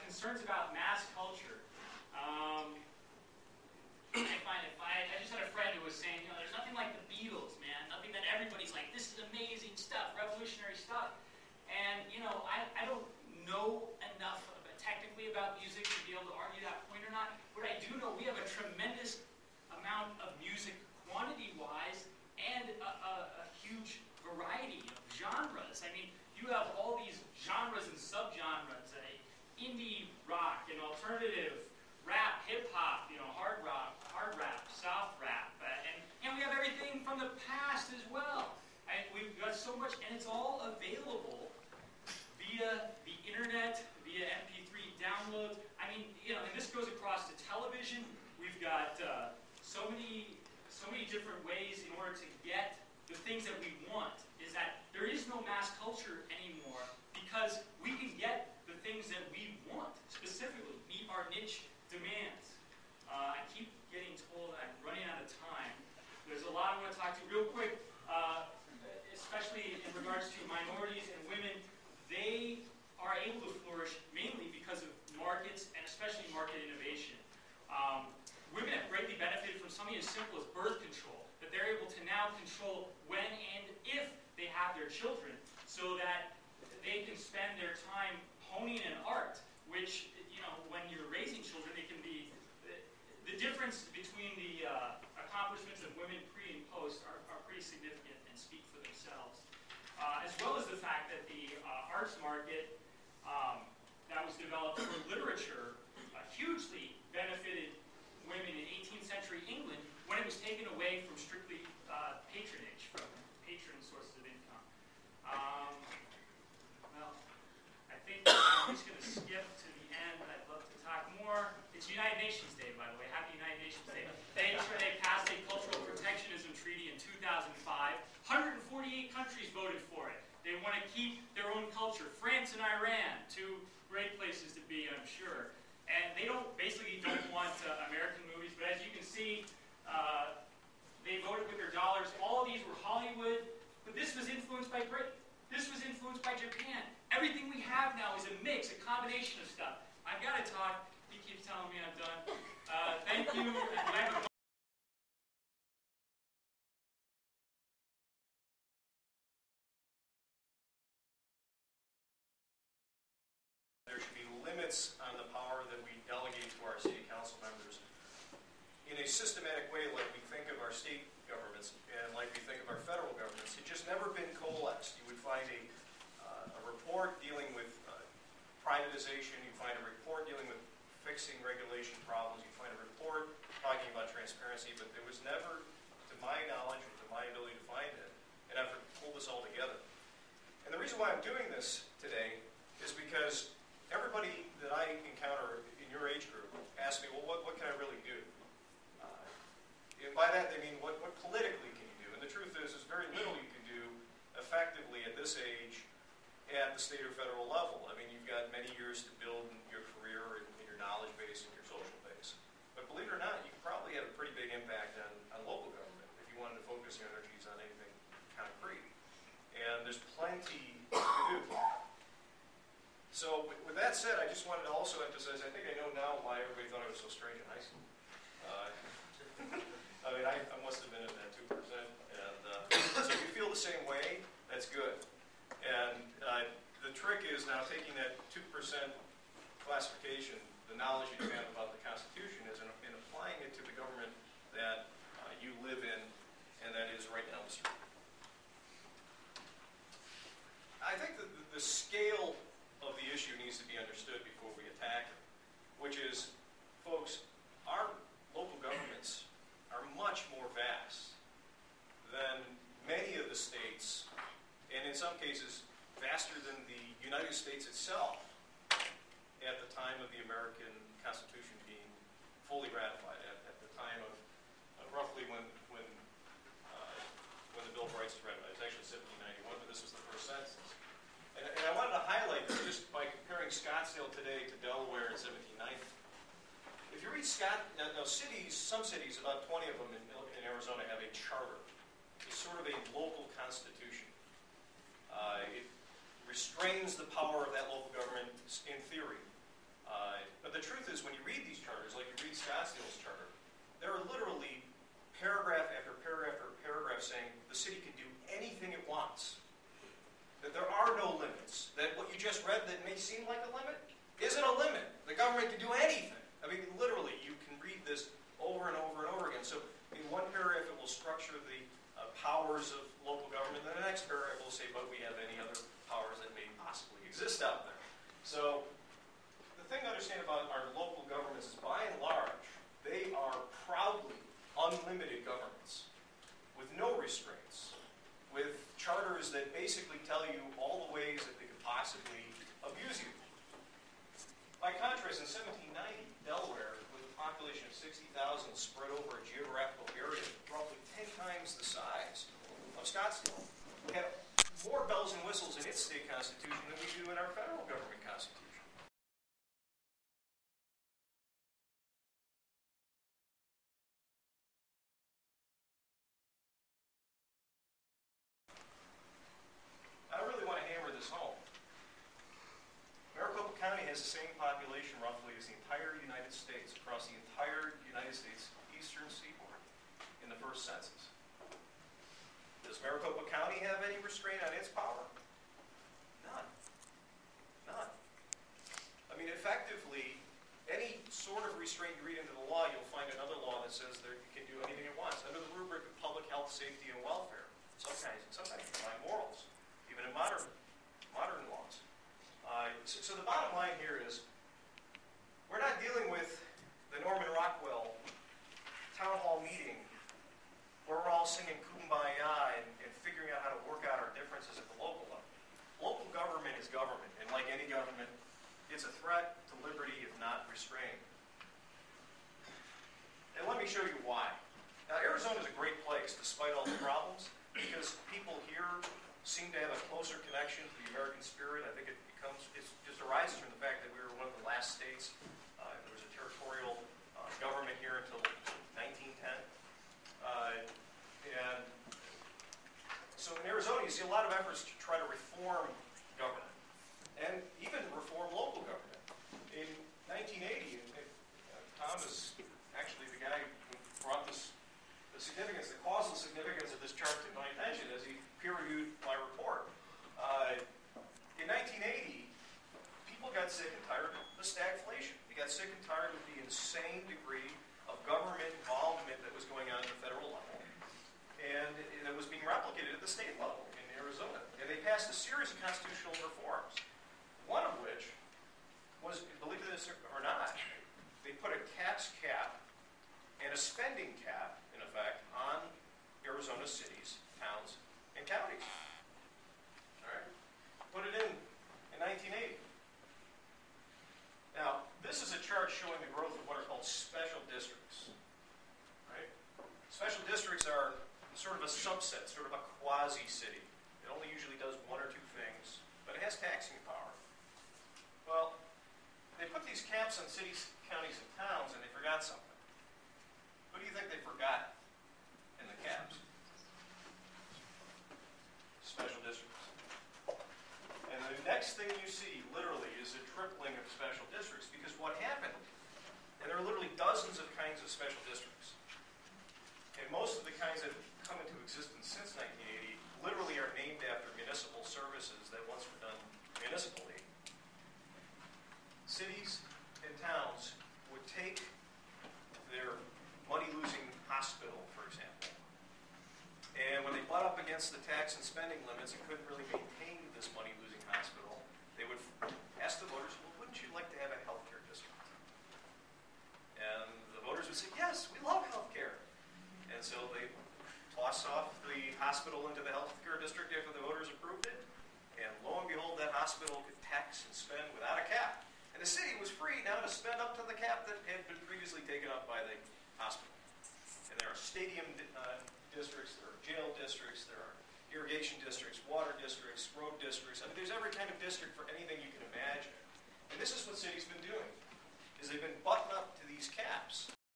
concerns about mass culture. I just had a friend who was saying, there's nothing like the Beatles, man. Nothing that everybody's like, this is amazing stuff, revolutionary stuff. And, I don't know enough technically about music to be able to argue that point or not. But I do know we have a tremendous amount of music quantity-wise and a huge variety of genres. I mean, you have all these genres and subgenres, indie rock and alternative rap, hip-hop, hard rock, hard rap, soft rap, and we have everything from the past as well. We've got so much, and it's all available via the internet, via MP3 downloads. I mean, and this goes across to television. We've got so many different ways in order to get the things that we want. Is that there is no mass culture anymore because we can get the things that we want, specifically meet our niche demands. I keep getting told I'm running out of time. There's a lot I want to talk to real quick, especially in regards to minorities and women. They are able to flourish mainly because of markets and especially market innovation. Women have greatly benefited from something as simple as birth control, that they're able to now control when and if they have their children so that they can spend their time honing an art, which, when you're raising children, they can be, the difference between the accomplishments of women pre and post are pretty significant and speak for themselves. As well as the fact that the arts market that was developed for literature hugely benefited women in 18th century England when it was taken away from strictly patronage, from patron sources of income. Well, I think I'm just going to skip to the end. I'd love to talk more. It's United Nations Day, by the way. Happy United Nations Day. They passed a cultural protectionism treaty in 2005. 148 countries voted for it. They want to keep their own culture. France and Iran, two great places to be, I'm sure. And they basically don't want American movies, but as you can see, they voted with their dollars. All of these were Hollywood, but this was influenced by Britain. This was influenced by Japan. Everything we have now is a mix, a combination of stuff. I've got to talk. He keeps telling me I'm done. Thank you. There should be limits on the power that we delegate to our city council members in a systematic way, like we think of our state governments and like we think of our federal governments. It's just never been coalesced. You would find a report dealing with privatization. You find a report dealing with fixing regulation problems. You find a report talking about transparency, but there was never, to my knowledge or to my ability to find it, an effort to pull this all together. And the reason why I'm doing this today is because everybody that I encounter in your age group asks me, well, what can I really do? And by that they mean, what politically can you do? And the truth is very little you can do effectively at this age at the state or federal level. I mean, you've got many years to build your career and your knowledge base and your social base. But believe it or not, you could probably have a pretty big impact on local government if you wanted to focus your energies on anything concrete. And there's plenty to do. So with that said, I just wanted to also emphasize, I think I know now why everybody thought I was so strange in high school. I mean, I must have been at that 2%. And so if you feel the same way, that's good. And the trick is now taking that 2% classification, the knowledge you have about the Constitution, is in applying it to the government that you live in and that is right down the street. I think that the scale of the issue needs to be understood before we attack it, which is, folks, our local governments are much more vast than many of the states, and in some cases, vaster than the United States itself at the time of the American Constitution being fully ratified, at the time of roughly when the Bill of Rights was ratified. It was actually 1791, but this was the first sentence. And I wanted to highlight this just by comparing Scottsdale today to Delaware in 1790. If you read now cities, some cities, about 20 of them in Arizona, have a charter. It's sort of a local constitution. It restrains the power of that local government in theory. But the truth is, when you read these charters, like you read Scottsdale's charter, there are literally paragraph after paragraph after paragraph saying the city can do anything it wants. That there are no limits. That what you just read that may seem like a limit isn't a limit. The government can do anything. I mean, literally, you can read this over and over and over again. So in one paragraph, it will structure the powers of local government. Then the next paragraph will say, but we have any other powers that may possibly exist out there. So the thing to understand about our local governments is, by and large, they are proudly unlimited governments with no restraints, with charters that basically tell you all the ways that they could possibly abuse you. By contrast, in 1790, Delaware, with a population of 60,000 spread over a geographical area roughly 10 times the size of Scottsdale, had more bells and whistles in its state constitution than we do in our federal government constitution. I really want to hammer this home. Maricopa County has the same population roughly as the entire United States, across the entire United States eastern seaboard in the first census. Does Maricopa County have any restraint on its power? None. None. I mean, effectively, any sort of restraint you read into the law, you'll find another law that says that it can do anything it wants, under the rubric of public health, safety, and welfare. Sometimes you find morals, even in modern laws. So the bottom line here is, we're not dealing with the Norman Rockwell town hall meeting where we're all singing Kumbaya and figuring out how to work out our differences at the local level. Local government is government, and like any government, it's a threat to liberty if not restrained. And let me show you why. Now, Arizona is a great place, despite all the problems, because people here seem to have a closer connection to the American spirit. I think it just arises from the fact that we were one of the last states. There was a territorial government here until 1910. And so in Arizona, you see a lot of efforts to try to reform government, and even reform local government. In 1980, Tom is actually the guy who brought the causal significance of this chart to my attention as he peer-reviewed my report. In 1980, people got sick and tired of the stagflation. They got sick and tired of the insane degree of government involvement that was going on at the federal level, and that was being replicated at the state level in Arizona. And they passed a series of constitutional reforms, one of which was, believe this or not, they put a tax cap and a spending cap, in effect, on Arizona cities, towns, and counties. All right? Put it in 1980. Now, this is a chart showing the growth of what are called special districts. Right? Special districts are sort of a subset, sort of a quasi-city. It only usually does one or two things, but it has taxing power. Well, they put these caps on cities, counties, and towns, and they forgot something. What do you think they forgot in the caps? Special districts. And the next thing you see, literally, is a tripling of special districts, because what happened, and there are literally dozens of kinds of special districts, and most of the kinds that have come into existence since 1980 literally are named after municipal services that once were done municipally. Cities and towns would take their money-losing hospital, for example, and when they butt up against the tax and spending limits and couldn't really maintain this money-losing hospital, they would ask the voters, well, wouldn't you like to have a healthcare district? And the voters would say, yes, we love healthcare. And so they toss off the hospital into the healthcare district after the voters approved it, and lo and behold, that hospital could tax and spend without a cap. And the city was free now to spend up to the cap that had been previously taken up by the hospital. And there are stadium districts, there are jail districts, there are irrigation districts, water districts, road districts. I mean, there's every kind of district for anything you can imagine. And this is what cities been doing, is they've been buttoned up to these caps.